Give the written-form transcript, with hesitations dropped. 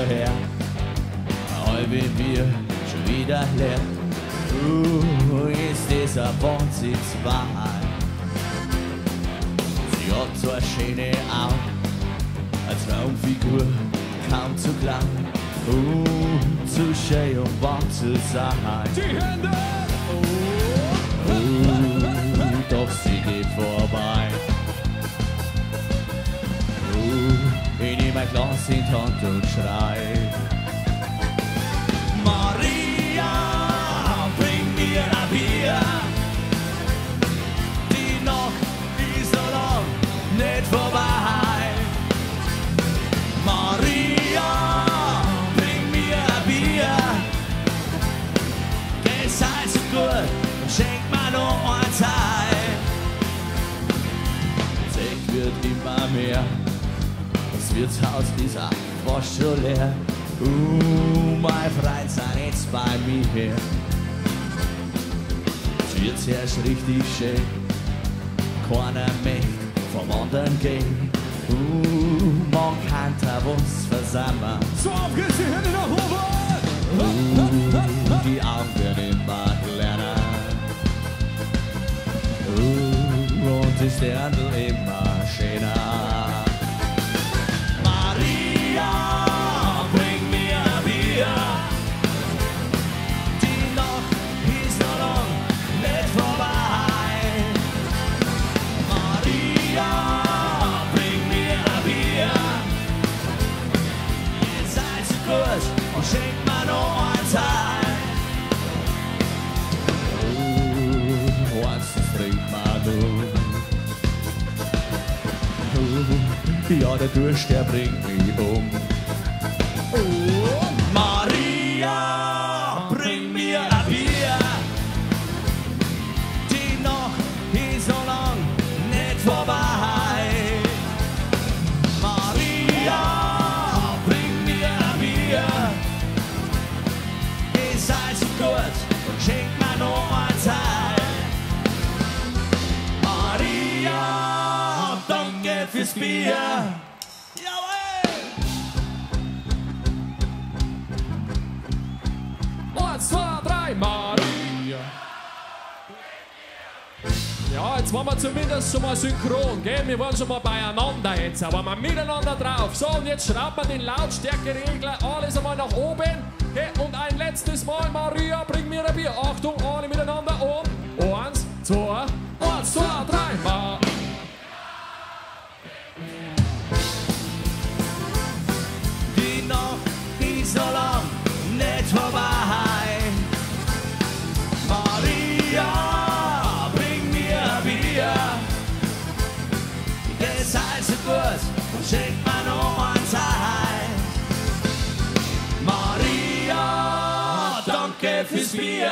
Her, all wenn wir schon wieder leer. Ist dieser Wohnsitzwahl. Sie hat so eine schöne Augen, als Raumfigur kaum zu klein. Zu schön um warm zu sein. Die Hände! Doch sie geht vorbei. Ich nehme ein Glas in die Hand und schrei: Maria, bring mir ein Bier. Die Nacht ist so lang nicht vorbei. Maria, bring mir ein Bier. Geh, sei so gut und schenk mir noch ein Teil. Zeig wird immer mehr. Das Wirtshaus ist auch fast schon leer. Meine Freunde sind jetzt bei mir her. Es wird erst richtig schön. Keiner möchte vom anderen gehen. Man kann da was versammeln. So, auf geht's, die Hände nach oben! Die Augen werden immer kleiner. Und die Sterne immer schöner. Und schenk mir noch ein Teil. Eins, das trinkt man nur. Ja, der Durst, der bringt mich um. Maria, bring mir ein Bier. Die Nacht ist so lang nicht vorbei. Und schenk mir noch ein Teil. Maria, danke fürs Bier. Jawohl! 1, 2, 3, Maria! Ja, jetzt waren wir zumindest schon mal synchron, gell? Wir waren schon mal beieinander jetzt, aber wir miteinander drauf. So, und jetzt schraubt man den Lautstärkeregler alles einmal nach oben. Okay, und ein letztes Mal, Maria, bring mir ein Bier. Achtung, alle miteinander und 1, 2, 1, 2, 3, Maria. Die Nacht ist so lang nicht vorbei. Maria, bring mir ein Bier. Ihr seid so gut und schenkt mir noch ein Teil. Maria, danke fürs Bier.